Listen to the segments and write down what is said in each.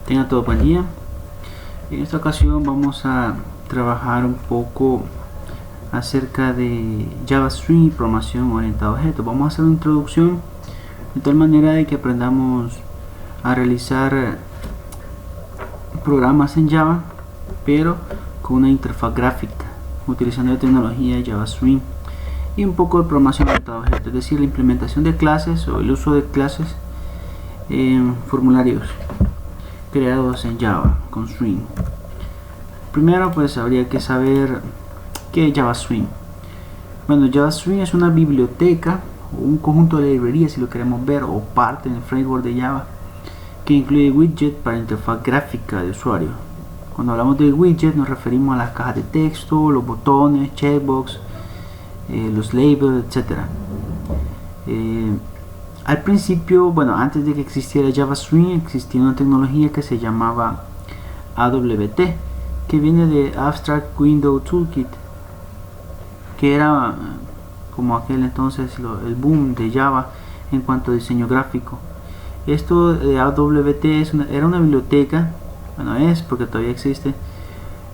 Tengan todo buen día. En esta ocasión vamos a trabajar un poco acerca de JavaScript y programación orientada a objetos. Vamos a hacer una introducción de tal manera de que aprendamos a realizar programas en Java, pero con una interfaz gráfica, utilizando la tecnología de JavaScript y un poco de programación orientada a objetos, es decir, la implementación de clases o el uso de clases en formularios creados en Java con Swing. Primero pues habría que saber qué es JavaScript. Bueno, JavaScript es una biblioteca o un conjunto de librerías, si lo queremos ver, o parte del framework de Java, que incluye widget para interfaz gráfica de usuario. Cuando hablamos de widget nos referimos a las cajas de texto, los botones, checkbox, los labels, etc. Al principio, bueno, antes de que existiera JavaScript, existía una tecnología que se llamaba AWT, que viene de Abstract Window Toolkit, que era como aquel entonces el boom de Java en cuanto a diseño gráfico. Esto de AWT era una biblioteca, bueno, es porque todavía existe,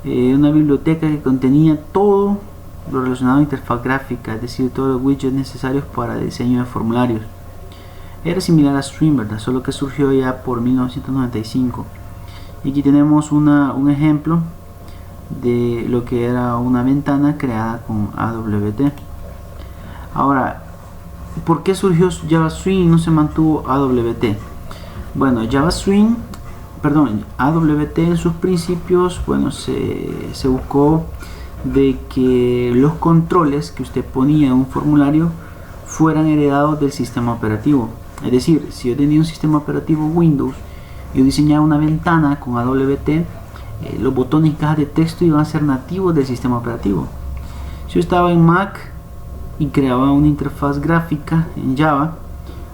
una biblioteca que contenía todo lo relacionado a interfaz gráfica, es decir, todos los widgets necesarios para el diseño de formularios. Era similar a Stream, ¿verdad? Solo que surgió ya por 1995. Y aquí tenemos un ejemplo de lo que era una ventana creada con AWT. Ahora, ¿por qué surgió JavaScript y no se mantuvo AWT? Bueno, AWT en sus principios, bueno, se buscó de que los controles que usted ponía en un formulario fueran heredados del sistema operativo. Es decir, si yo tenía un sistema operativo Windows, yo diseñaba una ventana con AWT, los botones y cajas de texto iban a ser nativos del sistema operativo. Si yo estaba en Mac y creaba una interfaz gráfica en Java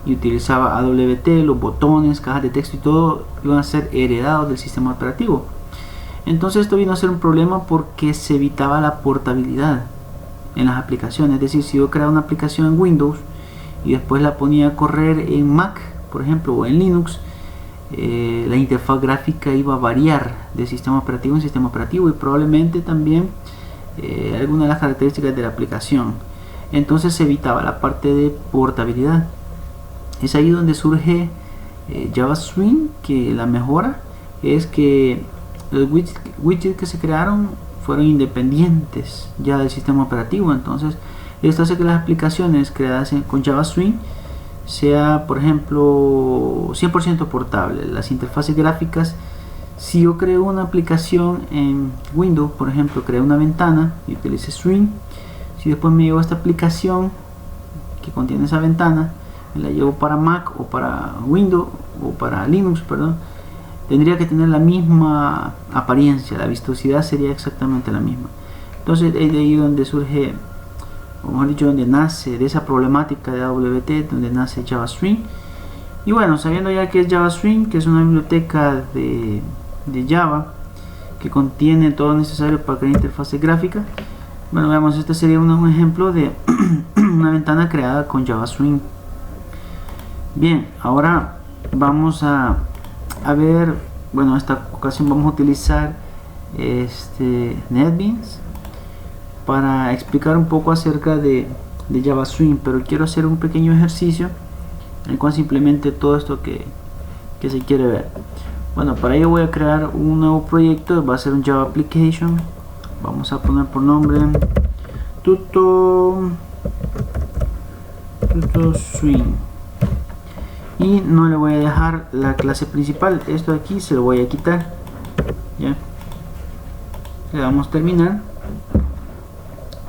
y utilizaba AWT, los botones, cajas de texto y todo iban a ser heredados del sistema operativo. Entonces esto vino a ser un problema porque se evitaba la portabilidad en las aplicaciones. Es decir, si yo creaba una aplicación en Windows y después la ponía a correr en Mac, por ejemplo, o en Linux, la interfaz gráfica iba a variar de sistema operativo en sistema operativo y probablemente también algunas de las características de la aplicación. Entonces se evitaba la parte de portabilidad. Es ahí donde surge JavaScript, que la mejora es que los widgets que se crearon fueron independientes ya del sistema operativo. Entonces esto hace que las aplicaciones creadas con JavaScript sea, por ejemplo, 100% portable. Las interfaces gráficas, si yo creo una aplicación en Windows, por ejemplo, creo una ventana y utilice Swing, si después me llevo esta aplicación que contiene esa ventana, me la llevo para Mac o para Windows o para Linux, perdón, tendría que tener la misma apariencia, la vistosidad sería exactamente la misma. Entonces es de ahí donde surge, o mejor dicho, donde nace de esa problemática de AWT, donde nace JavaScript. Y bueno, sabiendo ya que es JavaScript, que es una biblioteca de Java que contiene todo lo necesario para crear interfaces gráficas, bueno, veamos, este sería un ejemplo de una ventana creada con JavaScript. Bien, ahora vamos a ver, bueno, en esta ocasión vamos a utilizar NetBeans para explicar un poco acerca de JavaScript, pero quiero hacer un pequeño ejercicio en el cual simplemente todo esto que se quiere ver. Bueno, para ello voy a crear un nuevo proyecto, va a ser un Java Application. Vamos a poner por nombre Tuto Swing y no le voy a dejar la clase principal. Esto de aquí se lo voy a quitar. Ya le damos terminar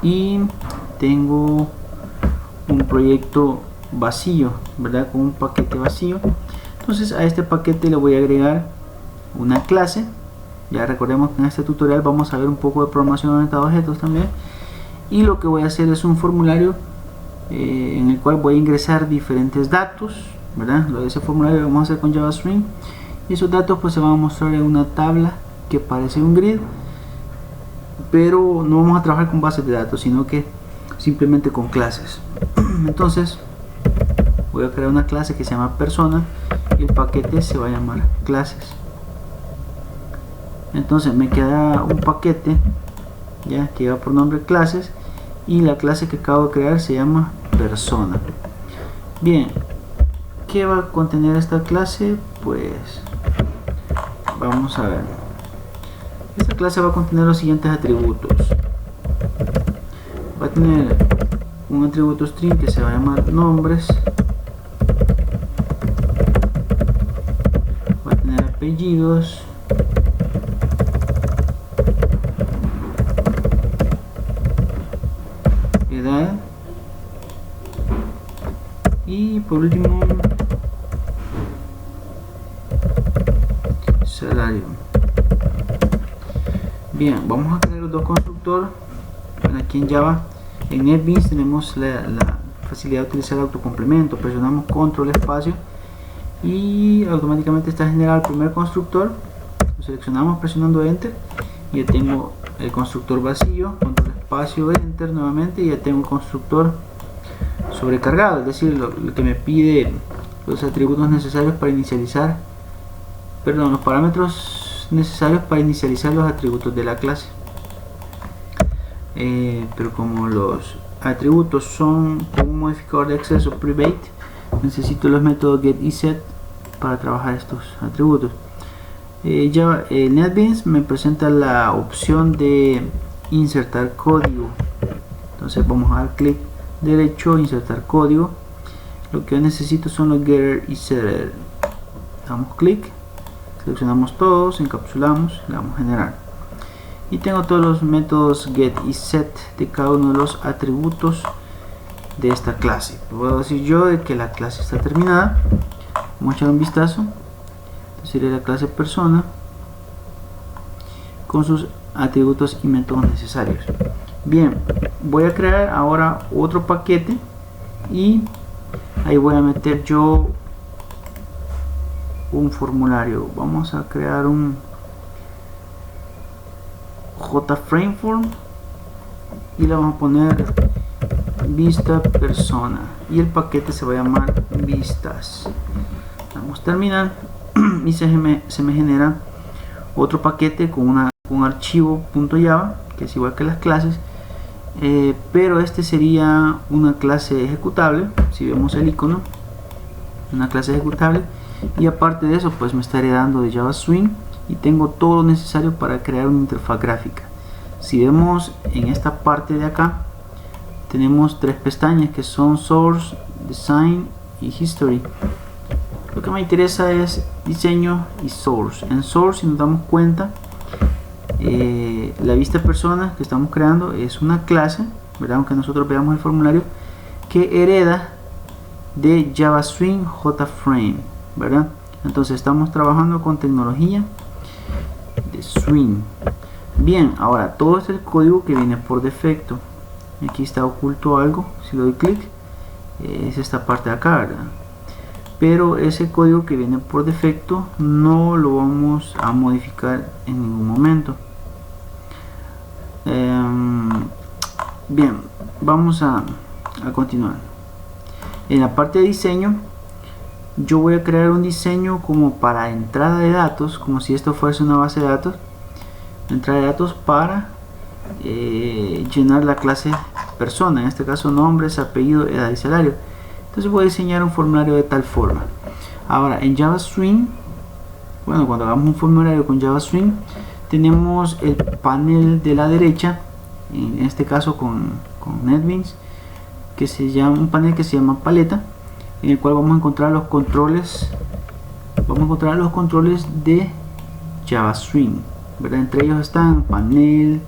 y tengo un proyecto vacío, ¿verdad? Con un paquete vacío. Entonces a este paquete le voy a agregar una clase. Ya recordemos que en este tutorial vamos a ver un poco de programación orientada a objetos también, y lo que voy a hacer es un formulario en el cual voy a ingresar diferentes datos, ¿verdad? Lo de ese formulario lo vamos a hacer con JavaScript y esos datos pues se van a mostrar en una tabla que parece un grid, pero no vamos a trabajar con bases de datos, sino que simplemente con clases. Entonces voy a crear una clase que se llama persona y el paquete se va a llamar clases. Entonces me queda un paquete ya que lleva por nombre clases, y la clase que acabo de crear se llama persona. Bien, ¿qué va a contener esta clase? Pues vamos a ver. Esta clase va a contener los siguientes atributos. Va a tener un atributo string que se va a llamar nombres, va a tener apellidos, edad, y por último salario. Bien, vamos a crear los dos constructores. Bueno, aquí en Java, en NetBeans tenemos la facilidad de utilizar el autocomplemento. Presionamos control espacio y automáticamente está generado el primer constructor. Lo seleccionamos presionando enter y ya tengo el constructor vacío. Control espacio enter nuevamente y ya tengo el constructor sobrecargado, es decir, lo que me pide los atributos necesarios para inicializar, perdón, los parámetros necesarios para inicializar los atributos de la clase. Pero como los atributos son con un modificador de acceso private, necesito los métodos get y set para trabajar estos atributos. NetBeans me presenta la opción de insertar código. Entonces vamos a dar clic derecho, insertar código. Lo que yo necesito son los getter y setter. Damos clic, seleccionamos todos, encapsulamos, le damos a generar. Y tengo todos los métodos get y set de cada uno de los atributos de esta clase. Puedo decir yo de que la clase está terminada. Vamos a echar un vistazo. Sería la clase persona con sus atributos y métodos necesarios. Bien, voy a crear ahora otro paquete y ahí voy a meter yo un formulario. Vamos a crear un JFrameForm y le vamos a poner vista persona y el paquete se va a llamar vistas. Vamos a terminar y se me genera otro paquete con un archivo .java que es igual que las clases, pero este sería una clase ejecutable. Si vemos el icono, una clase ejecutable, y aparte de eso pues me está heredando de Java Swing y tengo todo lo necesario para crear una interfaz gráfica. Si vemos en esta parte de acá tenemos tres pestañas que son Source, Design y History. Lo que me interesa es diseño y Source. En Source, si nos damos cuenta, la vista persona que estamos creando es una clase, ¿verdad? Aunque nosotros veamos el formulario, que hereda de Java Swing JFrame, ¿verdad? Entonces estamos trabajando con tecnología de Swing. Bien, ahora todo este es el código que viene por defecto. Aquí está oculto algo. Si le doy clic, es esta parte de acá, ¿verdad? Pero ese código que viene por defecto no lo vamos a modificar en ningún momento. Bien, vamos a continuar. En la parte de diseño, yo voy a crear un diseño como para entrada de datos, como si esto fuese una base de datos. Entrada de datos para llenar la clase persona, en este caso nombres, apellido, edad y salario. Entonces voy a diseñar un formulario de tal forma. Ahora en Java Swing, bueno, cuando hagamos un formulario con Java Swing, tenemos el panel de la derecha, en este caso con NetBeans, que se llama un panel que se llama paleta, en el cual vamos a encontrar los controles. Vamos a encontrar los controles de Java Swing, ¿verdad? Entre ellos están panel,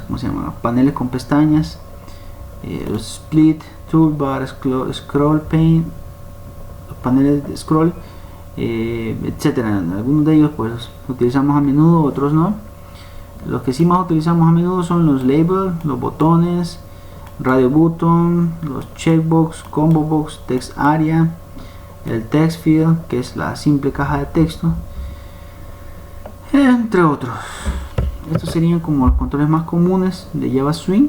¿cómo se llama? Paneles con pestañas, los split, toolbar, scroll pane, los paneles de scroll, etcétera. Algunos de ellos pues utilizamos a menudo, otros no. Los que sí más utilizamos a menudo son los labels, los botones, radio button, los checkbox, combo box, text area, el text field, que es la simple caja de texto, entre otros. Estos serían como los controles más comunes de Java Swing.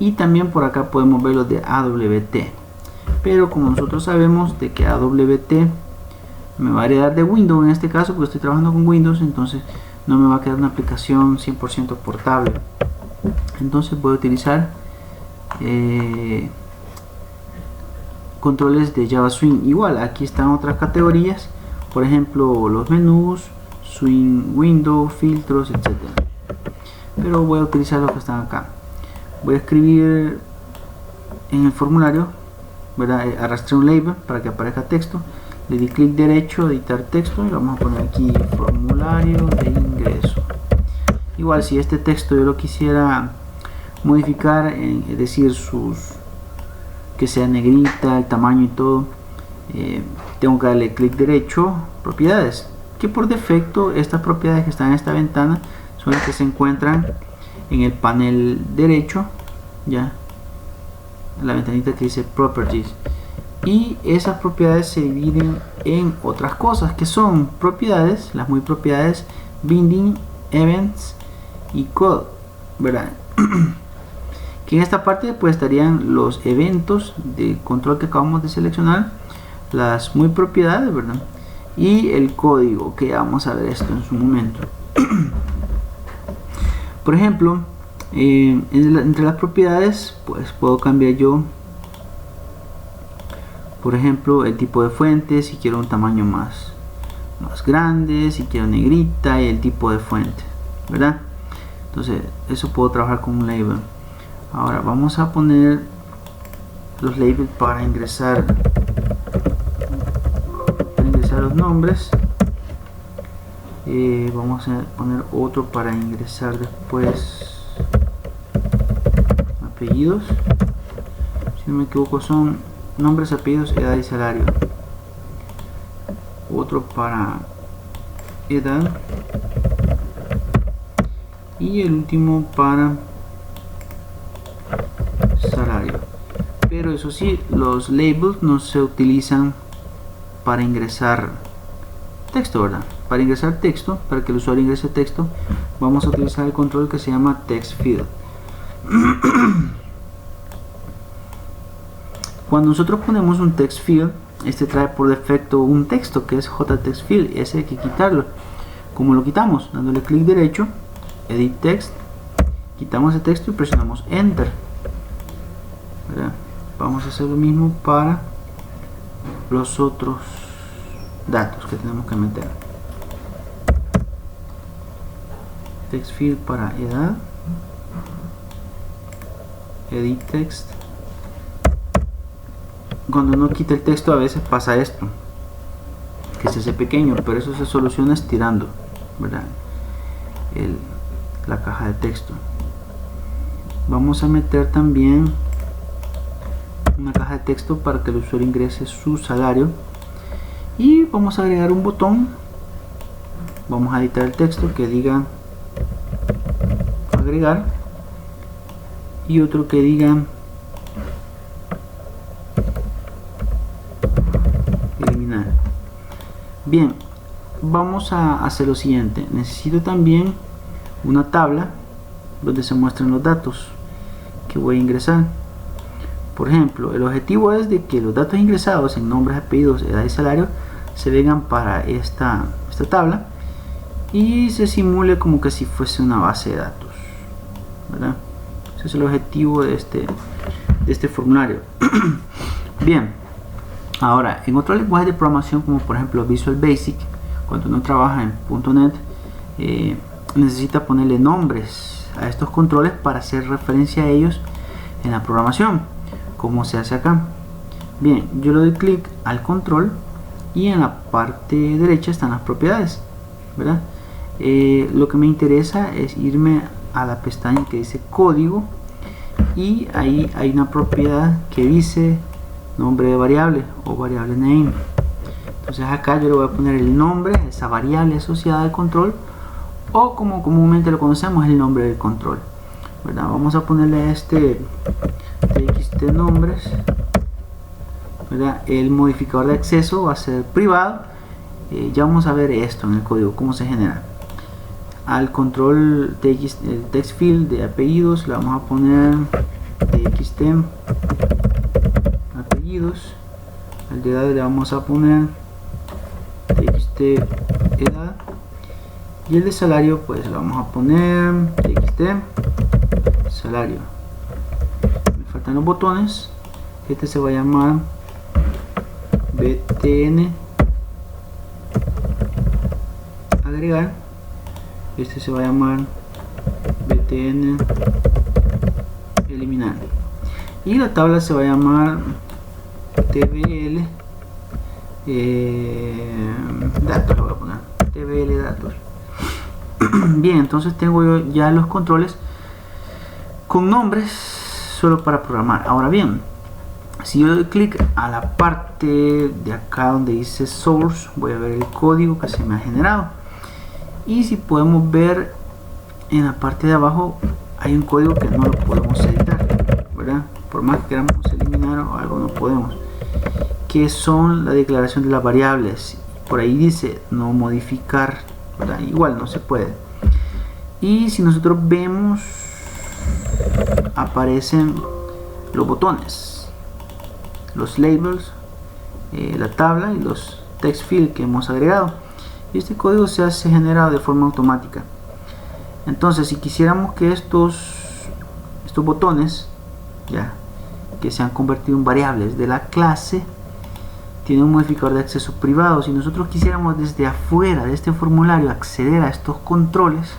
Y también por acá podemos ver los de AWT, pero como nosotros sabemos de que AWT me va a heredar de Windows en este caso, porque estoy trabajando con Windows, entonces no me va a quedar una aplicación 100% portable. Entonces voy a utilizar controles de Java Swing. Igual aquí están otras categorías, por ejemplo los menús, Swing Window, filtros, etcétera. Pero voy a utilizar los que están acá. Voy a escribir en el formulario, ¿verdad? Arrastré un label para que aparezca texto, le di clic derecho, editar texto, y vamos a poner aquí formulario de ingreso. Igual si este texto yo lo quisiera modificar, es decir, que sea negrita, el tamaño y todo, tengo que darle clic derecho, propiedades, que por defecto estas propiedades que están en esta ventana son las que se encuentran en el panel derecho, ya la ventanita que dice properties, y esas propiedades se dividen en otras cosas que son propiedades, las muy propiedades, binding, events y code, ¿verdad? Que en esta parte pues estarían los eventos de control que acabamos de seleccionar, las muy propiedades, ¿verdad? Y el código, que vamos a ver esto en su momento. Por ejemplo, entre las propiedades pues puedo cambiar yo, por ejemplo, el tipo de fuente, si quiero un tamaño más grande, si quiero negrita, y el tipo de fuente, ¿verdad? Entonces eso puedo trabajar con un label. Ahora vamos a poner los labels para ingresar los nombres. Vamos a poner otro para ingresar después apellidos, si no me equivoco son nombres, apellidos, edad y salario. Otro para edad y el último para salario. Pero eso sí, los labels no se utilizan para ingresar texto, ¿verdad? Para ingresar texto, para que el usuario ingrese texto, vamos a utilizar el control que se llama text field. Cuando nosotros ponemos un text field, este trae por defecto un texto que es JTextField, ese hay que quitarlo. ¿Cómo lo quitamos? Dándole clic derecho, edit text, quitamos el texto y presionamos enter, ¿verdad? Vamos a hacer lo mismo para los otros datos que tenemos que meter. Text field para edad, edit text. Cuando uno quita el texto a veces pasa esto, que se hace pequeño, pero eso se soluciona estirando, ¿verdad? La caja de texto. Vamos a meter también una caja de texto para que el usuario ingrese su salario, y vamos a agregar un botón. Vamos a editar el texto que diga agregar y otro que diga eliminar. Bien, vamos a hacer lo siguiente. Necesito también una tabla donde se muestran los datos que voy a ingresar. Por ejemplo, el objetivo es de que los datos ingresados en nombres, apellidos, edad y salario se vengan para esta tabla y se simule como que si fuese una base de datos, ¿verdad? Ese es el objetivo de este formulario. Bien, ahora en otro lenguaje de programación como por ejemplo Visual Basic, cuando uno trabaja en .NET, necesita ponerle nombres a estos controles para hacer referencia a ellos en la programación, como se hace acá. Bien, yo le doy clic al control y en la parte derecha están las propiedades, ¿verdad? Lo que me interesa es irme a la pestaña que dice código, y ahí hay una propiedad que dice nombre de variable o variable name. Entonces acá yo le voy a poner el nombre a esa variable asociada al control, o como comúnmente lo conocemos, el nombre del control, ¿verdad? Vamos a ponerle a este txt nombres, ¿verdad? El modificador de acceso va a ser privado. Ya vamos a ver esto en el código, cómo se genera. Al control el text field de apellidos le vamos a poner txt apellidos. Al de edad le vamos a poner txt edad, y el de salario pues lo vamos a poner txt salario. Me faltan los botones. Este se va a llamar btn agregar, este se va a llamar btn eliminar, y la tabla se va a llamar tbl datos, lo voy a poner tbl datos. Bien, entonces tengo yo ya los controles con nombres solo para programar. Ahora bien, si yo doy clic a la parte de acá donde dice source, voy a ver el código que se me ha generado, y si podemos ver en la parte de abajo hay un código que no lo podemos editar, ¿verdad? Por más que queramos eliminar o algo, no podemos, que son la declaración de las variables. Por ahí dice no modificar, ¿verdad? Igual no se puede. Y si nosotros vemos, aparecen los botones, los labels, la tabla y los text field que hemos agregado, y este código se hace generado de forma automática. Entonces, si quisiéramos que estos botones, ya que se han convertido en variables de la clase, tienen un modificador de acceso privado. Si nosotros quisiéramos desde afuera de este formulario acceder a estos controles,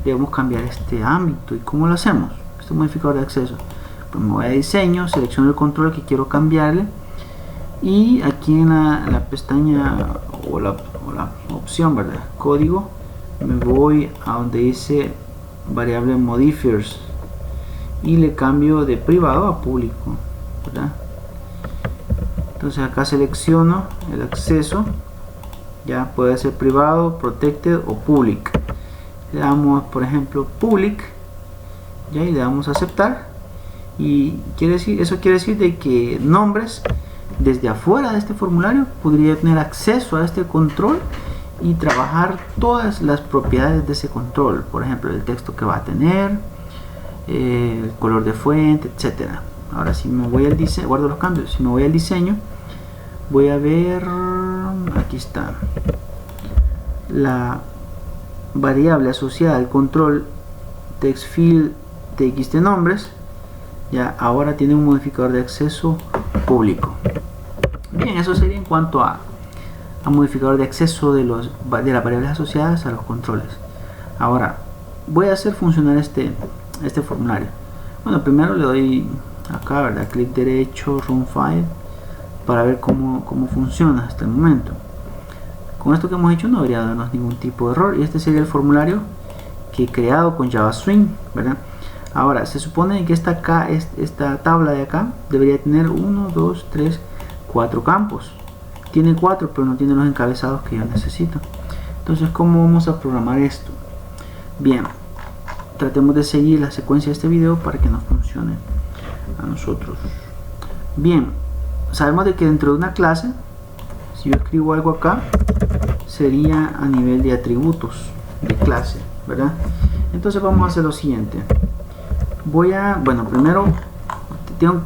debemos cambiar este ámbito. ¿Y cómo lo hacemos? Este modificador de acceso, pues me voy a diseño, selecciono el control que quiero cambiarle, y aquí en la pestaña o la opción, ¿verdad? Código, me voy a donde dice variable modifiers y le cambio de privado a público, ¿verdad? Entonces acá selecciono el acceso, ya puede ser privado, protected o public. Le damos, por ejemplo, public, ya, y le damos a aceptar, y eso quiere decir de que nombres desde afuera de este formulario podría tener acceso a este control y trabajar todas las propiedades de ese control, por ejemplo el texto que va a tener, el color de fuente, etcétera. Ahora si me voy al diseño, guardo los cambios, si me voy al diseño, voy a ver, aquí está la variable asociada al control text field txt nombres, ya ahora tiene un modificador de acceso público. Bien, eso sería en cuanto a modificador de acceso de las variables asociadas a los controles. Ahora voy a hacer funcionar este formulario. Bueno, primero le doy acá, ¿verdad? Clic derecho, Run File, para ver cómo funciona hasta el momento. Con esto que hemos hecho no debería darnos ningún tipo de error, y este sería el formulario que he creado con Java Swing, ¿verdad? Ahora se supone que esta tabla de acá debería tener 1, 2, 3, 4 campos. Tiene 4, pero no tiene los encabezados que yo necesito. Entonces, ¿cómo vamos a programar esto? Bien, tratemos de seguir la secuencia de este video para que nos funcione a nosotros. Bien, sabemos de que dentro de una clase, si yo escribo algo acá, sería a nivel de atributos de clase, ¿verdad? Entonces vamos a hacer lo siguiente. Bueno, primero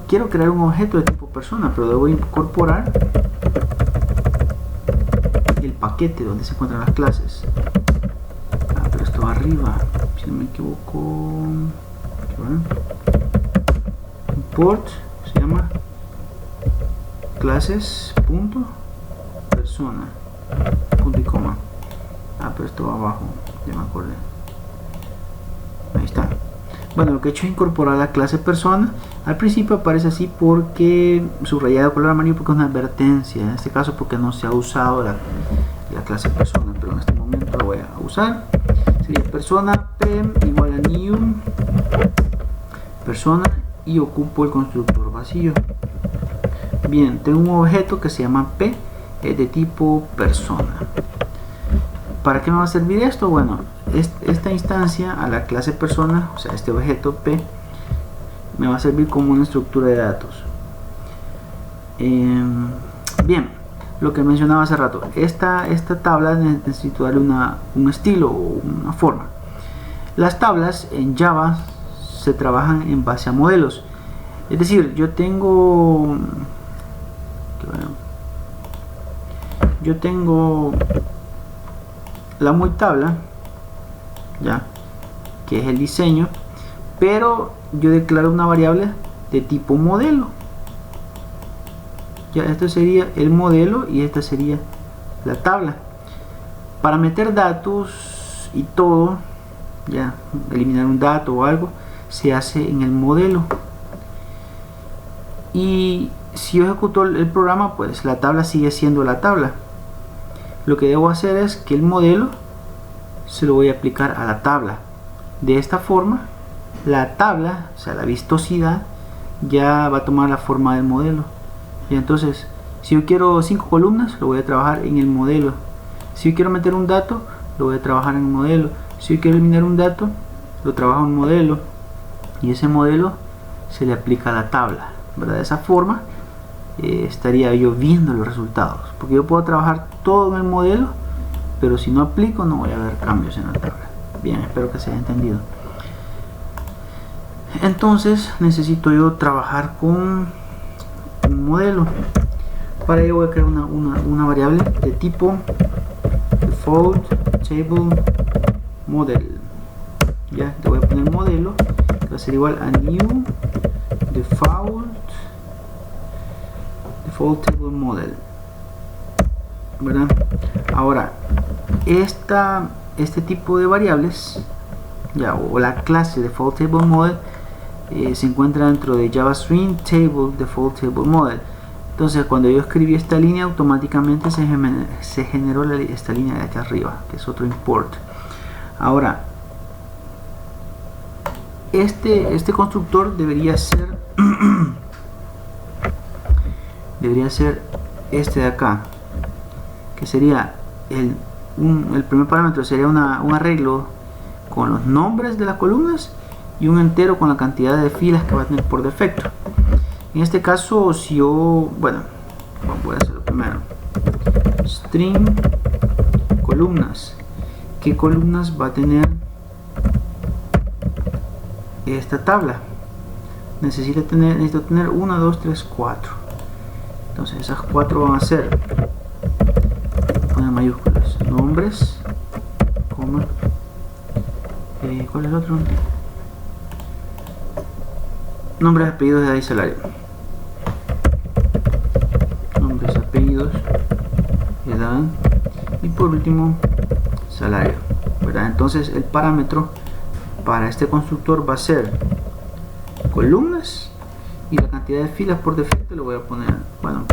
quiero crear un objeto de tipo persona, pero debo incorporar el paquete donde se encuentran las clases. Pero esto va arriba, si no me equivoco. Import se llama clases.persona, punto y coma. Pero esto va abajo, ya me acordé. Ahí está. Bueno, lo que he hecho es incorporar la clase persona. Al principio aparece así porque subrayado color amarillo, porque es una advertencia. En este caso porque no se ha usado la clase persona, pero en este momento lo voy a usar. Sería persona p igual a new persona, y ocupo el constructor vacío. Bien, tengo un objeto que se llama p, es de tipo persona. ¿Para qué me va a servir esto? Bueno, esta instancia a la clase persona, o sea, este objeto p, me va a servir como una estructura de datos. Bien, lo que mencionaba hace rato, esta tabla necesito darle un estilo o una forma. Las tablas en Java se trabajan en base a modelos, es decir, yo tengo yo tengo la muy tabla, ya, que es el diseño, pero yo declaro una variable de tipo modelo. Ya, esto sería el modelo y esta sería la tabla. Para meter datos y todo, ya, eliminar un dato o algo, se hace en el modelo. Y si yo ejecuto el programa, pues la tabla sigue siendo la tabla. Lo que debo hacer es que el modelo se lo voy a aplicar a la tabla. De esta forma, la tabla, o sea, la vistosidad, ya va a tomar la forma del modelo. Y entonces, si yo quiero 5 columnas, lo voy a trabajar en el modelo. Si yo quiero meter un dato, lo voy a trabajar en el modelo. Si yo quiero eliminar un dato, lo trabajo en un modelo. Y ese modelo se le aplica a la tabla, ¿verdad? De esa forma estaría yo viendo los resultados, porque yo puedo trabajar todo en el modelo, pero si no aplico no voy a ver cambios en la tabla. Bien, espero que se haya entendido. Entonces necesito yo trabajar con un modelo. Para ello voy a crear una variable de tipo default table model. Ya, te voy a poner modelo, que va a ser igual a new default table model, ¿verdad? Ahora, este tipo de variables, ya, o la clase default table model, se encuentra dentro de Java Swing table default table model. Entonces, cuando yo escribí esta línea, automáticamente se generó esta línea de aquí arriba, que es otro import. Ahora, este constructor debería ser este de acá, que sería el primer parámetro sería un arreglo con los nombres de las columnas y un entero con la cantidad de filas que va a tener por defecto. En este caso, si yo, bueno, voy a hacerlo primero. String columnas. ¿Qué columnas va a tener esta tabla? Necesito tener 1, 2, 3, 4. Entonces esas 4 van a ser, poner mayúsculas, nombres, coma, ¿cuál es el otro? Nombres, apellidos, edad y salario. Nombres, apellidos, edad y por último salario, ¿verdad? Entonces el parámetro para este constructor va a ser columnas y la cantidad de filas por defecto lo voy a poner, bueno,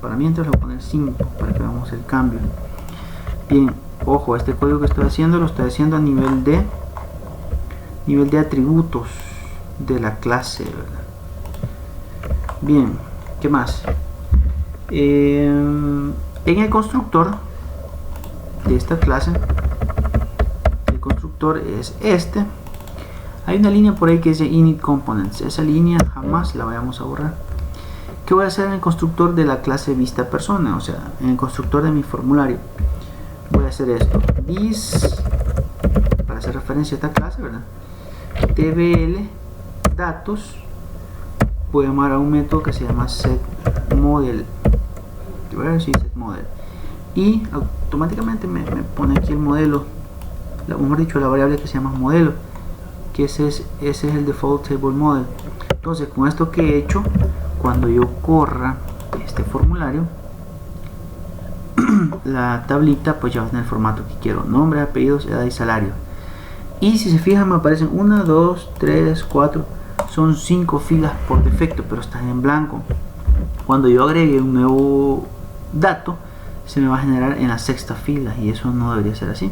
para mientras lo voy a poner 5 para que veamos el cambio. Bien, ojo, este código que estoy haciendo lo estoy haciendo a nivel de atributos de la clase, ¿verdad? Bien, ¿qué más? En el constructor de esta clase, el constructor es este. Hay una línea por ahí que dice init components. Esa línea jamás la vayamos a borrar. ¿Qué voy a hacer en el constructor de la clase vista persona? O sea, en el constructor de mi formulario voy a hacer esto. This, para hacer referencia a esta clase, ¿verdad? tbl datos. Voy a llamar a un método que se llama setModel. Voy a ver si setModel. Y automáticamente me pone aquí el modelo, mejor dicho, la variable que se llama modelo, que ese es el default table model. Entonces, con esto que he hecho, cuando yo corra este formulario, la tablita pues ya va en el formato que quiero: nombre, apellidos, edad y salario. Y si se fijan, me aparecen 1, 2, 3, 4, son 5 filas por defecto, pero están en blanco. Cuando yo agregue un nuevo dato, se me va a generar en la sexta fila, y eso no debería ser así.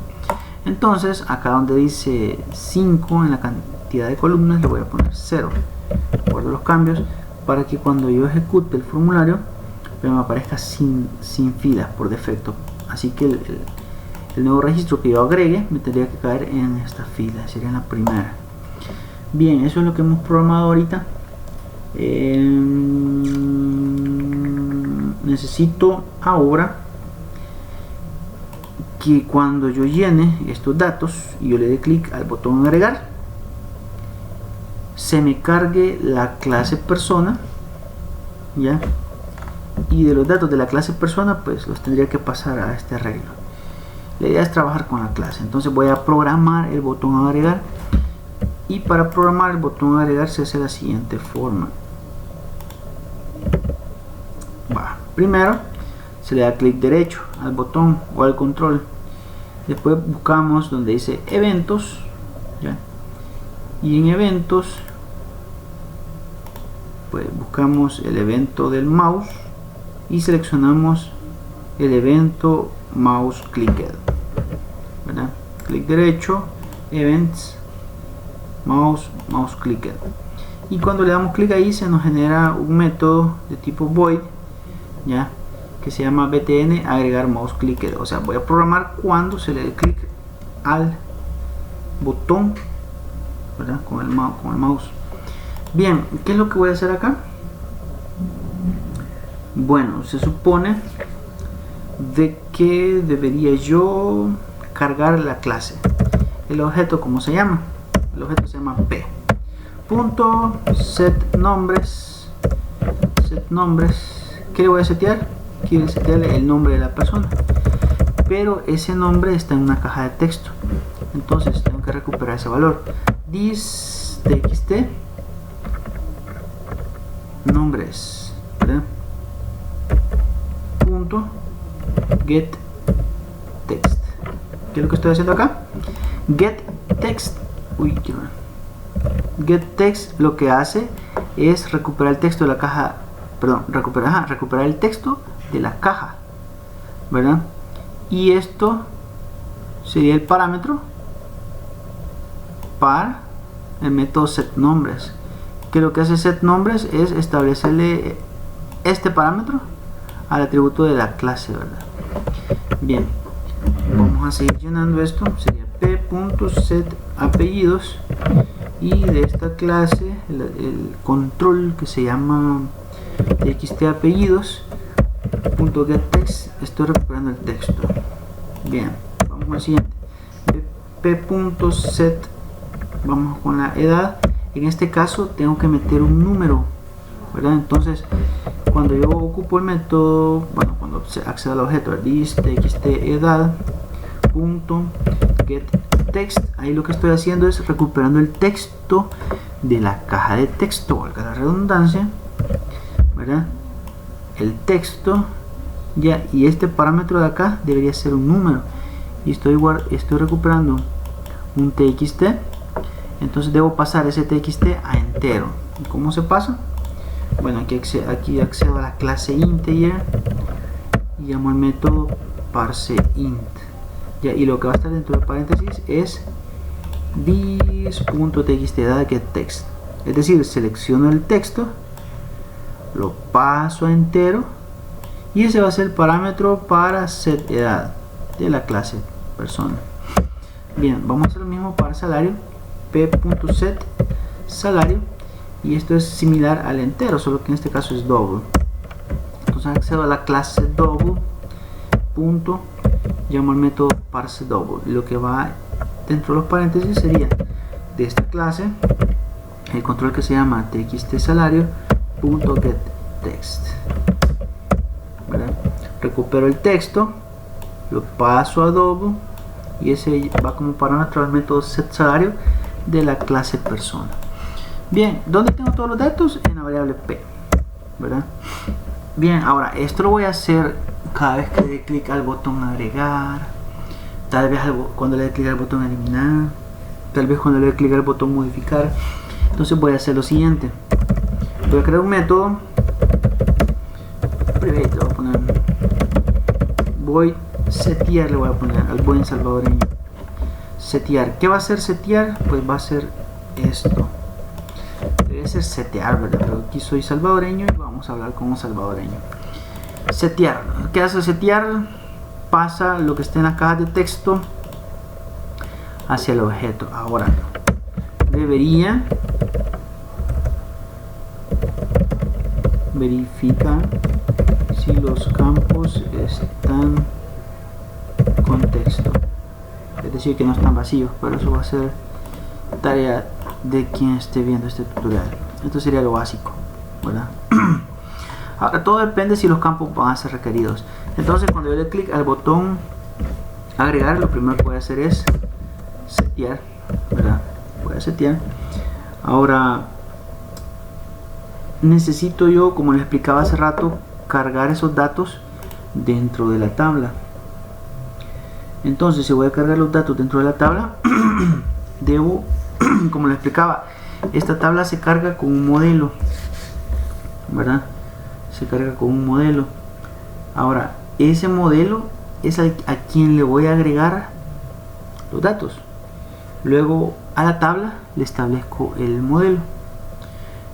Entonces, acá donde dice 5 en la cantidad de columnas, le voy a poner 0. Guardo los cambios para que cuando yo ejecute el formulario me aparezca sin filas por defecto. Así que el nuevo registro que yo agregue me tendría que caer en esta fila, sería en la primera. Bien, eso es lo que hemos programado ahorita. Necesito ahora que cuando yo llene estos datos y yo le dé clic al botón agregar, se me cargue la clase persona, ya, y de los datos de la clase persona, pues los tendría que pasar a este arreglo. La idea es trabajar con la clase. Entonces voy a programar el botón agregar, y para programar el botón agregar se hace de la siguiente forma. Primero se le da clic derecho al botón o al control, después buscamos donde dice eventos, ¿ya? Y en eventos pues buscamos el evento del mouse y seleccionamos el evento mouse clicked, ¿verdad? Clic derecho, events, mouse clicked, y cuando le damos clic ahí se nos genera un método de tipo void, ya, que se llama btn agregar mouse clicked. O sea, voy a programar cuando se le dé clic al botón, ¿verdad? Con el mouse. Bien, ¿qué es lo que voy a hacer acá? Bueno, se supone de que debería yo cargar la clase. El objeto, ¿cómo se llama? El objeto se llama p. Punto set nombres. ¿Qué le voy a setear? Quiero setearle el nombre de la persona, pero ese nombre está en una caja de texto, entonces tengo que recuperar ese valor. This txt nombres, ¿verdad? Punto get text. ¿Qué es lo que estoy haciendo acá? Get text. Get text lo que hace es recuperar el texto de la caja, perdón, recuperar el texto de la caja, ¿verdad? Y esto sería el parámetro para el método setNombres, que lo que hace setNombres es establecerle este parámetro al atributo de la clase, ¿verdad? Bien, vamos a seguir llenando esto. Sería p.setApellidos, y de esta clase el control que se llama txt_apellidos.getText, estoy recuperando el texto. Bien, vamos al siguiente. p.set, vamos con la edad. En este caso tengo que meter un número, ¿verdad? Entonces cuando yo ocupo el método, bueno, cuando se accede al objeto this txt edad.getText, ahí lo que estoy haciendo es recuperando el texto de la caja de texto, valga la redundancia, ¿verdad? El texto, ya, y este parámetro de acá debería ser un número, y estoy recuperando un txt. Entonces debo pasar ese txt a entero. ¿Cómo se pasa? Bueno, aquí accedo a la clase integer y llamo al método parseInt, ya, y lo que va a estar dentro de paréntesis es this.txt_getText, es decir, selecciono el texto, lo paso a entero, y ese va a ser el parámetro para setEdad de la clase persona. Bien, vamos a hacer lo mismo para salario. p.set salario, y esto es similar al entero, solo que en este caso es double. Entonces accedo a la clase double punto, llamo al método parseDouble, y lo que va dentro de los paréntesis sería de esta clase el control que se llama txt_salario.getText, ¿verdad? Recupero el texto, lo paso a double, y ese va como parámetro al método setSalario de la clase persona. Bien, ¿dónde tengo todos los datos? En la variable p, ¿verdad? Bien, ahora esto lo voy a hacer cada vez que le dé clic al botón agregar, tal vez cuando le dé clic al botón eliminar, tal vez cuando le dé clic al botón modificar. Entonces voy a hacer lo siguiente: voy a crear un método private, voy a poner void setear, le voy a poner al buen salvadoreño setear. ¿Qué va a hacer setear? Pues va a ser esto, debe ser setear, ¿verdad? Pero aquí soy salvadoreño y vamos a hablar como salvadoreño. Setear, ¿qué hace setear? Pasa lo que esté en la caja de texto hacia el objeto. Ahora debería verificar si los campos están con texto, es decir, que no están vacíos, pero eso va a ser tarea de quien esté viendo este tutorial. Esto sería lo básico, ¿verdad? Ahora todo depende si los campos van a ser requeridos. Entonces cuando yo le clic al botón agregar, lo primero que voy a hacer es setear, ¿verdad? Voy a setear. Ahora necesito yo, como les explicaba hace rato, cargar esos datos dentro de la tabla. Entonces si voy a cargar los datos dentro de la tabla, debo, como les explicaba, esta tabla se carga con un modelo, ¿verdad? Se carga con un modelo. Ahora ese modelo es a quien le voy a agregar los datos. Luego a la tabla le establezco el modelo.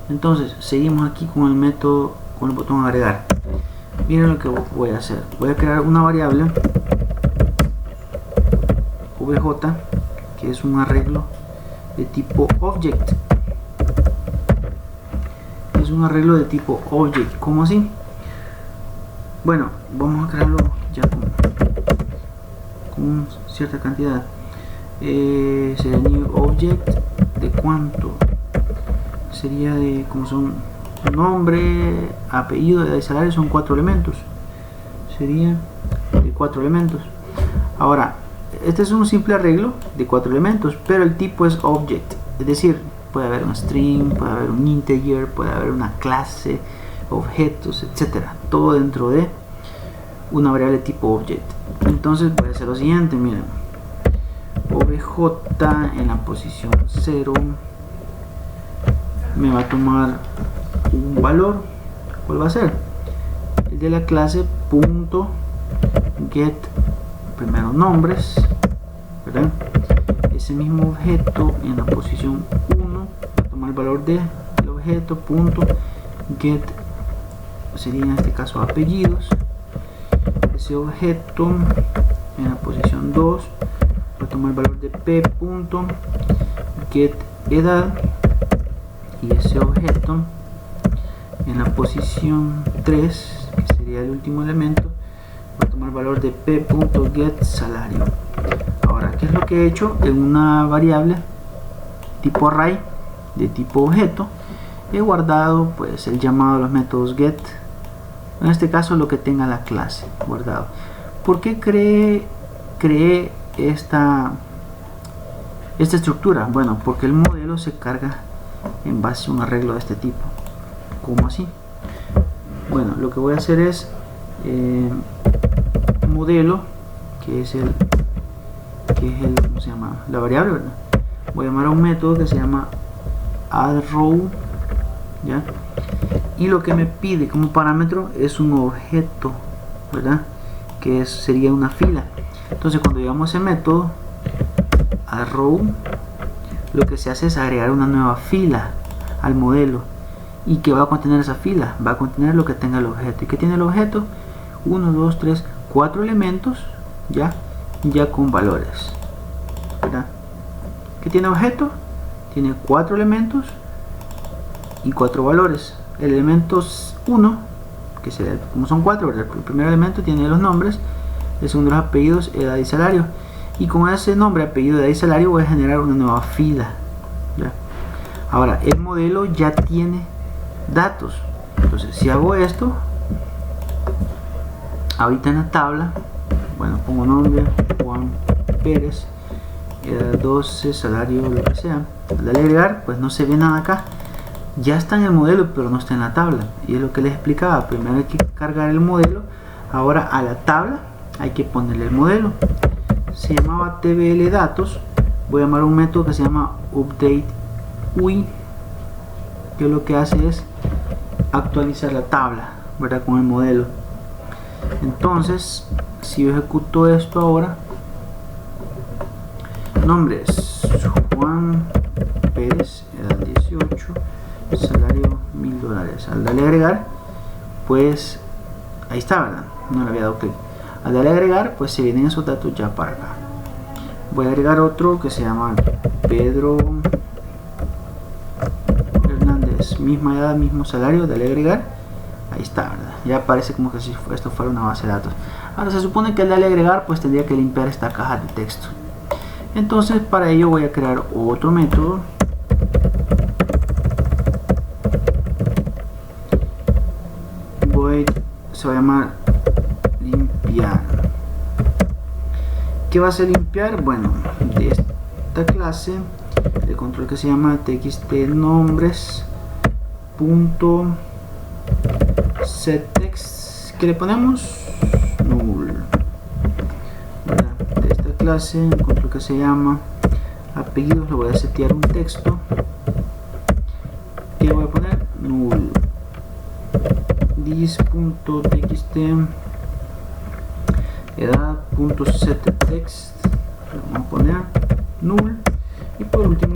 Entonces seguimos aquí con el método, con el botón agregar. Miren lo que voy a hacer. Voy a crear una variable VJ, que es un arreglo de tipo object. Es un arreglo de tipo object. ¿Cómo así? Bueno, vamos a crearlo ya con cierta cantidad. Sería new object de cuánto, sería de, como son nombre, apellido, edad y salario, son 4 elementos, sería de 4 elementos. Ahora este es un simple arreglo de 4 elementos, pero el tipo es object, es decir, puede haber un string, puede haber un integer, puede haber una clase, objetos, etcétera, todo dentro de una variable tipo object. Entonces voy a hacer lo siguiente, miren, obj en la posición 0 me va a tomar un valor. ¿Cuál va a ser? El de la clase punto get primero nombres, ¿verdad? Ese mismo objeto en la posición 1 va a tomar el valor del objeto punto get, sería en este caso apellidos. Ese objeto en la posición 2 va a tomar el valor de p.get edad, y ese objeto en la posición 3, que sería el último elemento, va a tomar el valor de p.get salario. Ahora, ¿qué es lo que he hecho? En una variable tipo array de tipo objeto he guardado pues el llamado a los métodos get, en este caso lo que tenga la clase guardado. ¿Por qué creé esta estructura? Bueno, porque el modelo se carga en base a un arreglo de este tipo. ¿Cómo así? Bueno, lo que voy a hacer es modelo, que es el ¿cómo se llama? La variable, ¿verdad? Voy a llamar a un método que se llama addRow, ¿ya? Y lo que me pide como parámetro es un objeto, ¿verdad? Que sería una fila. Entonces cuando llegamos a ese método addRow, lo que se hace es agregar una nueva fila al modelo. ¿Y qué va a contener esa fila? Va a contener lo que tenga el objeto. ¿Y qué tiene el objeto? 1, 2, 3, 4 elementos, ya con valores, ¿verdad? ¿Qué tiene objeto? Tiene 4 elementos y 4 valores. El elemento 1, que será, como son 4, ¿verdad? El primer elemento tiene los nombres, el segundo los apellidos, edad y salario. Y con ese nombre, apellido, edad y salario voy a generar una nueva fila, ¿ya? Ahora, el modelo ya tiene datos. Entonces, si hago esto, ahorita en la tabla, bueno, pongo nombre, Juan Pérez, edad 12, salario, lo que sea. Al darle agregar, pues no se ve nada acá. Ya está en el modelo, pero no está en la tabla. Y es lo que les explicaba. Primero hay que cargar el modelo. Ahora a la tabla hay que ponerle el modelo. Se llamaba tbl datos. Voy a llamar a un método que se llama updateUI, que lo que hace es actualizar la tabla, ¿verdad? Con el modelo. Entonces, si yo ejecuto esto ahora, nombres Juan Pérez, edad 18, salario $1000. Al darle agregar, pues ahí está, ¿verdad? No le había dado clic. Al darle agregar, pues se vienen esos datos ya para acá. Voy a agregar otro que se llama Pedro Hernández, misma edad, mismo salario. Dale agregar, ahí está, ¿verdad? Ya aparece como que si esto fuera una base de datos. Ahora se supone que al darle agregar, pues tendría que limpiar esta caja de texto. Entonces para ello voy a crear otro método. se va a llamar limpiar. ¿Qué va a ser limpiar? Bueno, de esta clase el control que se llama txt nombres punto setText, que le ponemos null. De esta clase el control que se llama apellidos, le voy a setear un texto que voy a poner null. This.txt edad.setText, vamos a poner null. Y por último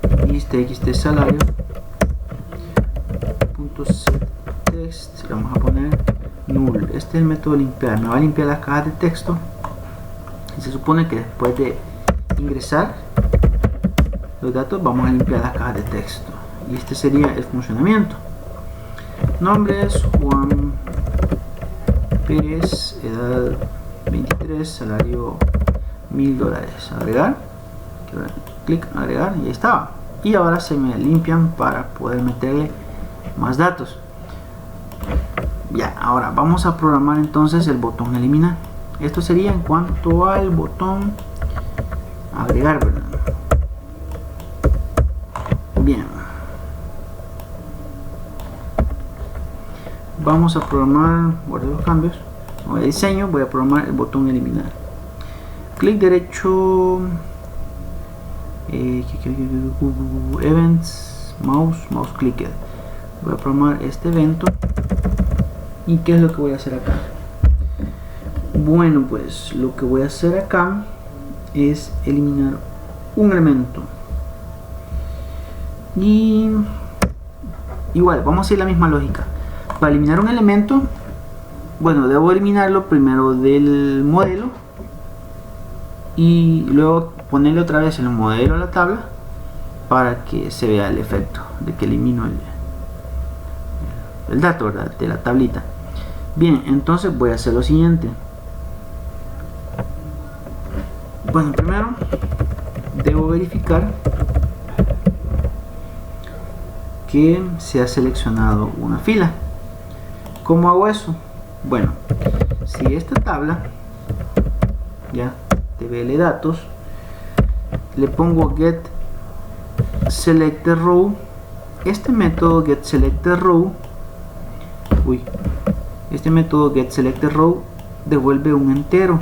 txt salario .setText, le vamos a poner null. Este es el método de limpiar, me va a limpiar las cajas de texto y se supone que después de ingresar los datos vamos a limpiar las cajas de texto, y este sería el funcionamiento. Nombre es Juan Pérez, edad 23, salario $1000. Agregar, clic agregar y ahí estaba. Y ahora se me limpian para poder meterle más datos. Ya, ahora vamos a programar entonces el botón eliminar. Esto sería en cuanto al botón agregar, ¿verdad? Bien, vamos a programar, guardar los cambios, voy a diseño, voy a programar el botón eliminar. Clic derecho, events, mouse clicker. Voy a programar este evento. ¿Y qué es lo que voy a hacer acá? Bueno, pues lo que voy a hacer acá es eliminar un elemento. Y igual, vamos a hacer la misma lógica. Para eliminar un elemento, bueno, debo eliminarlo primero del modelo y luego ponerle otra vez el modelo a la tabla para que se vea el efecto de que elimino el dato, ¿verdad?, de la tablita. Bien, entonces voy a hacer lo siguiente. Bueno, primero debo verificar que se ha seleccionado una fila. ¿Cómo hago eso? Bueno, si esta tabla ya tvl datos, le pongo get selected row, este método get selected row, este método get selected row devuelve un entero.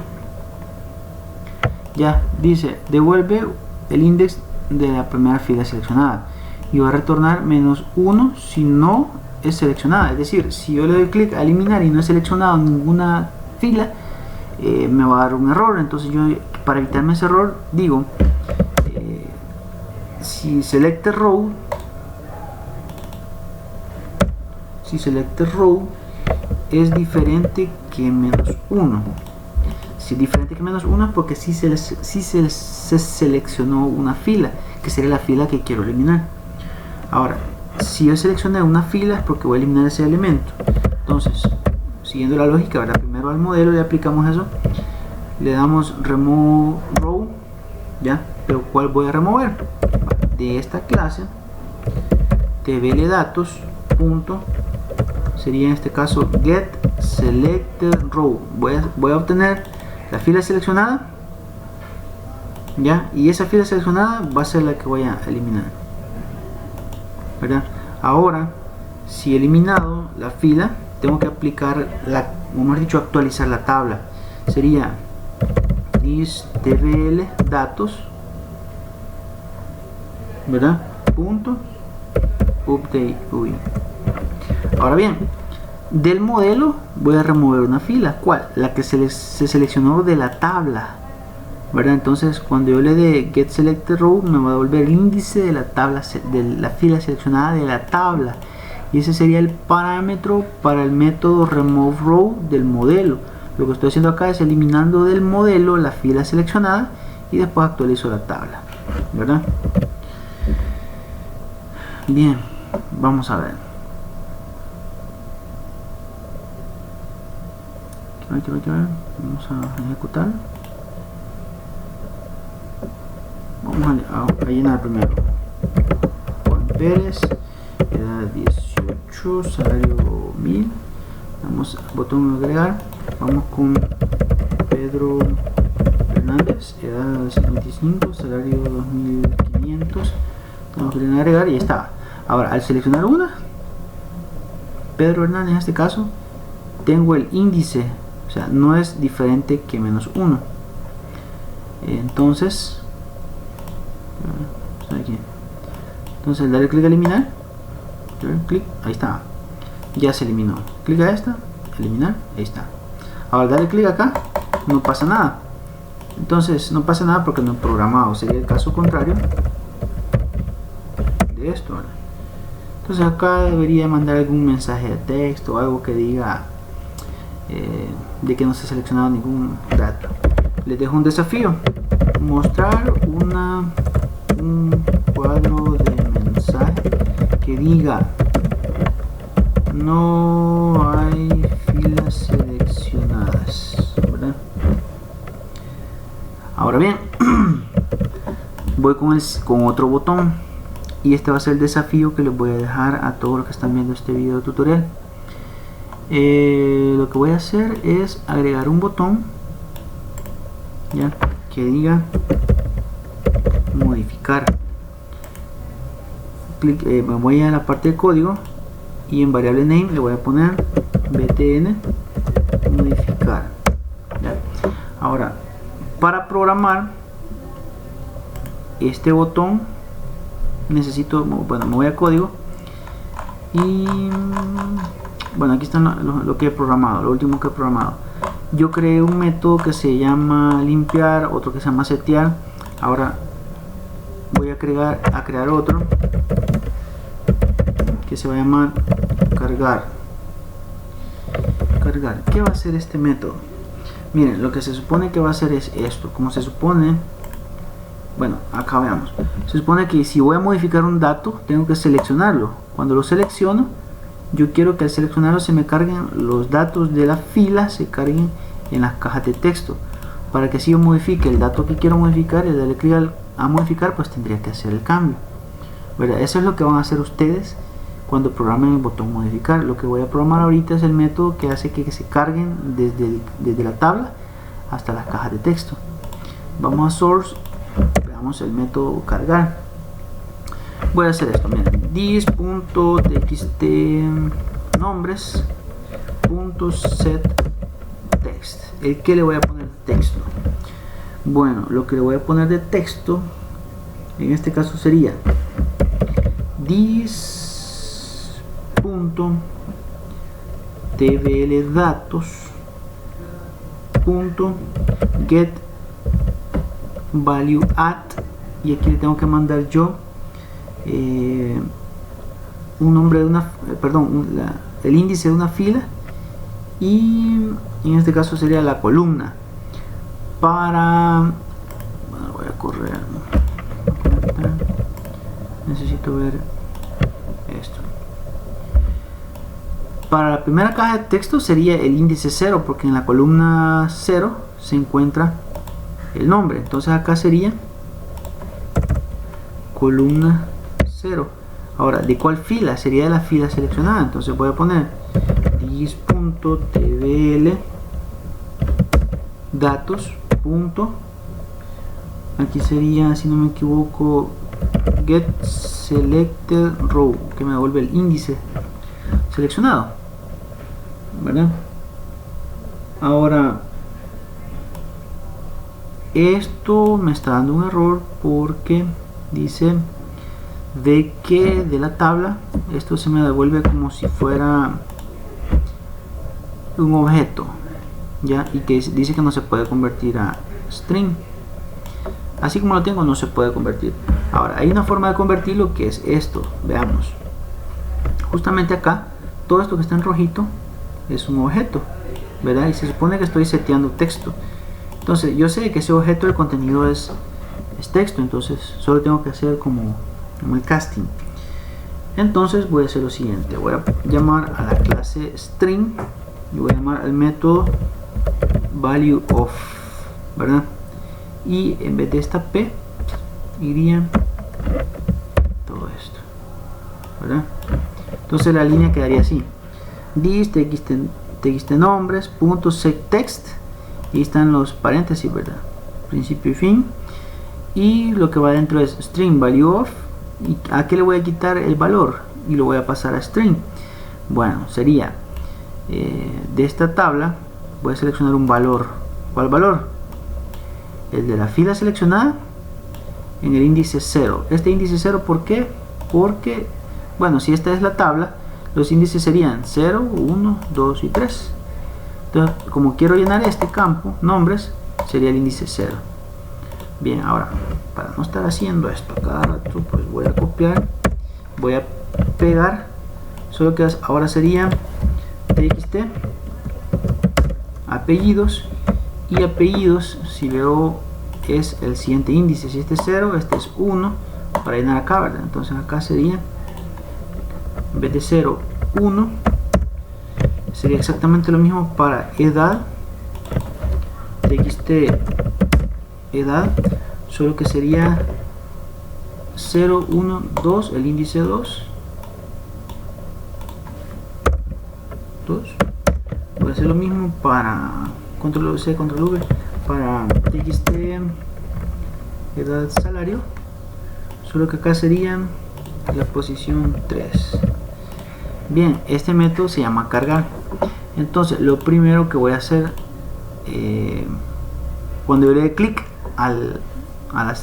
Ya dice devuelve el index de la primera fila seleccionada y va a retornar -1 si no es seleccionada. Es decir, si yo le doy clic a eliminar y no he seleccionado ninguna fila, me va a dar un error. Entonces yo, para evitarme ese error, digo si selected row es diferente que -1. Si es diferente que -1 es porque sí se seleccionó una fila, que sería la fila que quiero eliminar. Ahora, si yo seleccioné una fila es porque voy a eliminar ese elemento. Entonces, siguiendo la lógica, ¿verdad?, primero al modelo le aplicamos eso, le damos remove row, ya, pero ¿cuál voy a remover? De esta clase tvl datos punto, sería en este caso get selected row. Voy a obtener la fila seleccionada, ya, y esa fila seleccionada va a ser la que voy a eliminar, ¿verdad? Ahora, si he eliminado la fila, tengo que aplicar como hemos dicho, actualizar la tabla. Sería this tvl datos, ¿verdad?, punto update. Ahora bien, del modelo voy a remover una fila. ¿Cuál? La que se seleccionó de la tabla, ¿verdad? Entonces cuando yo le dé get selected row me va a devolver el índice de la tabla, de la fila seleccionada de la tabla, y ese sería el parámetro para el método remove row del modelo. Lo que estoy haciendo acá es eliminando del modelo la fila seleccionada y después actualizo la tabla, ¿verdad? Bien, vamos a ver. Vamos a ejecutar. Vamos a llenar primero. Juan Pérez, edad 18, salario 1000. Damos botón agregar, vamos con Pedro Hernández, edad 55, salario 2500, vamos a agregar y ya está. Ahora al seleccionar una, Pedro Hernández en este caso, tengo el índice, o sea, no es diferente que -1. Entonces, aquí. Entonces darle clic a eliminar, clic, ahí está, ya se eliminó. Clic a esta, eliminar, ahí está. Ahora darle clic acá, no pasa nada. Entonces no pasa nada porque no he programado, sería el caso contrario de esto, ¿verdad? Entonces acá debería mandar algún mensaje de texto o algo que diga de que no se ha seleccionado ningún dato. Les dejo un desafío: mostrar un cuadro de mensaje que diga no hay filas seleccionadas, ¿verdad? Ahora bien, voy con otro botón, y este va a ser el desafío que les voy a dejar a todos los que están viendo este video tutorial. Lo que voy a hacer es agregar un botón, ¿ya?, que diga modificar. Me voy a la parte de código y en variable name le voy a poner btn modificar, ¿ya? Ahora, para programar este botón necesito, bueno, me voy a código y bueno, aquí está lo que he programado, lo último que he programado. Yo creé un método que se llama limpiar, otro que se llama setear. Ahora voy a crear otro que se va a llamar cargar. ¿Qué va a hacer este método? Miren, lo que se supone que va a hacer es esto. Como se supone, bueno, acá veamos, se supone que si voy a modificar un dato tengo que seleccionarlo. Cuando lo selecciono, yo quiero que al seleccionarlo se me carguen los datos de la fila, se carguen en las cajas de texto. Para que si yo modifique el dato que quiero modificar y darle clic a modificar, pues tendría que hacer el cambio, ¿verdad? Eso es lo que van a hacer ustedes cuando programen el botón modificar. Lo que voy a programar ahorita es el método que hace que se carguen desde la tabla hasta las cajas de texto. Vamos a source, veamos el método cargar. Voy a hacer esto, miren, this.txt nombres.set text. ¿El que le voy a poner texto? Bueno, lo que le voy a poner de texto en este caso sería this.tbl datos.get value at, y aquí le tengo que mandar yo un nombre de una, el índice de una fila, y en este caso sería la columna. Bueno, voy a correr, necesito ver esto. Para la primera caja de texto sería el índice 0, porque en la columna 0 se encuentra el nombre. Entonces acá sería columna 0. Ahora, ¿de cuál fila? Sería de la fila seleccionada. Entonces voy a poner this.tbl datos. Aquí sería, si no me equivoco, get selected row, que me devuelve el índice seleccionado, ¿verdad? Ahora, esto me está dando un error porque dice de que de la tabla esto se me devuelve como si fuera un objeto, ya, y que dice que no se puede convertir a string. Así como lo tengo, no se puede convertir. Ahora, hay una forma de convertirlo, que es esto. Veamos. Justamente acá, todo esto que está en rojito es un objeto, ¿verdad? Y se supone que estoy seteando texto. Entonces yo sé que ese objeto, el contenido es texto, entonces solo tengo que hacer como el casting. Entonces voy a hacer lo siguiente: voy a llamar a la clase string y voy a llamar al método value of, ¿verdad? Y en vez de esta p iría todo esto, ¿verdad? Entonces la línea quedaría así: this txt nombres, punto setText, y ahí están los paréntesis, ¿verdad? Principio y fin, y lo que va dentro es string value of, y aquí le voy a quitar el valor y lo voy a pasar a string. Bueno, sería de esta tabla voy a seleccionar un valor. ¿Cuál valor? El de la fila seleccionada en el índice 0. Este índice 0, ¿por qué? Porque, bueno, si esta es la tabla, los índices serían 0, 1, 2 y 3. Entonces, como quiero llenar este campo, nombres, sería el índice 0. Bien, ahora, para no estar haciendo esto cada rato, pues voy a copiar, voy a pegar, solo que ahora sería txt apellidos, y apellidos, si veo, es el siguiente índice. Si este es 0, este es 1, para llenar acá, ¿verdad? Entonces acá sería, en vez de 0, 1, sería exactamente lo mismo para edad, txt edad, solo que sería 0, 1, 2, el índice 2. Voy a hacer lo mismo para control C, control V, para txt edad salario, solo que acá sería la posición 3. Bien, este método se llama cargar. Entonces lo primero que voy a hacer cuando yo le dé clic a la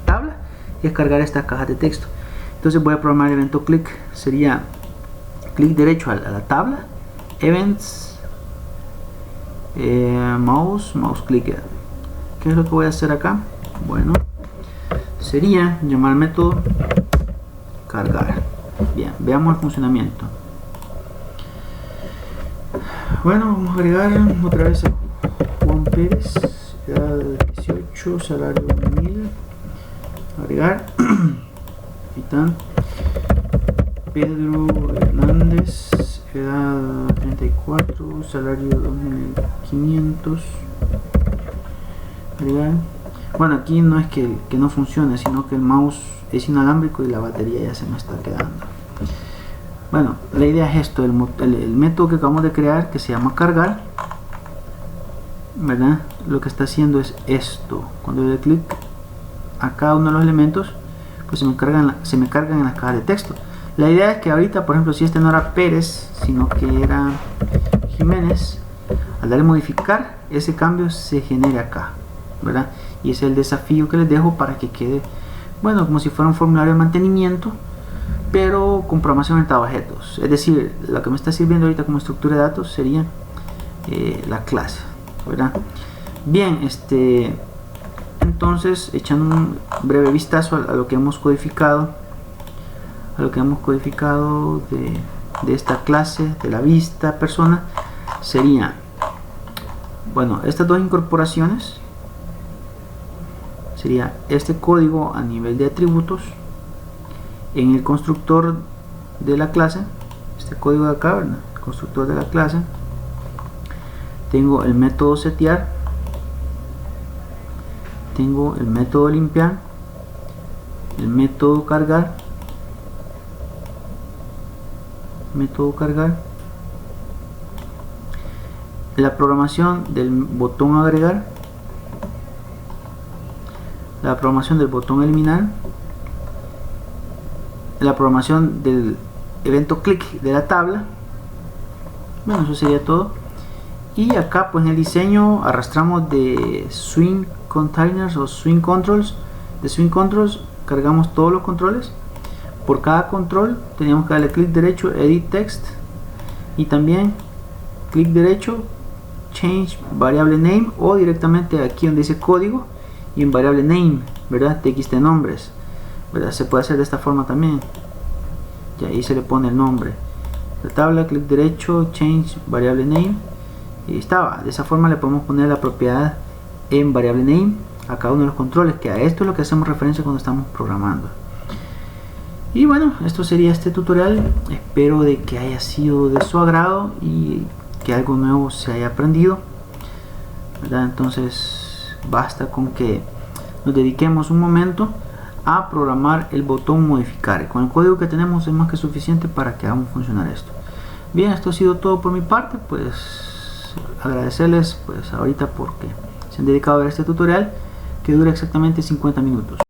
tabla es cargar esta caja de texto. Entonces voy a programar el evento click, sería clic derecho a la tabla, events, mouse clicker. ¿Qué es lo que voy a hacer acá? Bueno, sería llamar al método cargar. Bien, veamos el funcionamiento. Bueno, vamos a agregar otra vez a Juan Pérez, edad 18, salario 1000, agregar. Capitán Pedro Hernández, edad 34, salario 2500, agregar. Bueno, aquí no es que no funcione, sino que el mouse es inalámbrico y la batería ya se me está quedando. Bueno, la idea es esto, el método que acabamos de crear, que se llama cargar, ¿verdad? Lo que está haciendo es esto. Cuando yo le clic a cada uno de los elementos, pues se me cargan en las cajas de texto. La idea es que ahorita, por ejemplo, si este no era Pérez, sino que era Jiménez, al darle modificar, ese cambio se genere acá, ¿verdad? Y ese es el desafío que les dejo para que quede, bueno, como si fuera un formulario de mantenimiento, pero con programación orientada a objetos. Es decir, lo que me está sirviendo ahorita como estructura de datos sería la clase, ¿verdad? Bien, entonces, echando un breve vistazo a lo que hemos codificado, de esta clase, de la vista persona, sería, bueno, estas dos incorporaciones, sería este código a nivel de atributos en el constructor de la clase, este código de acá, ¿verdad? El constructor de la clase, tengo el método setear, tengo el método limpiar, el método cargar, la programación del botón agregar, la programación del botón eliminar, la programación del evento click de la tabla. Bueno, eso sería todo. Y acá pues en el diseño arrastramos de swing containers o swing controls. De swing controls cargamos todos los controles. Por cada control teníamos que darle clic derecho, edit text, y también clic derecho, change variable name, o directamente aquí donde dice código y en variable name, ¿verdad? Txt nombres, ¿verdad? Se puede hacer de esta forma también, y ahí se le pone el nombre. La tabla, clic derecho, change variable name, y estaba. De esa forma le podemos poner la propiedad en variable name a cada uno de los controles, que a esto es lo que hacemos referencia cuando estamos programando. Y bueno, esto sería este tutorial. Espero de que haya sido de su agrado y que algo nuevo se haya aprendido, ¿verdad? Entonces basta con que nos dediquemos un momento a programar el botón modificar. Con el código que tenemos es más que suficiente para que hagamos funcionar esto. Bien, esto ha sido todo por mi parte. Pues agradecerles pues ahorita porque se han dedicado a ver este tutorial que dura exactamente 50 minutos.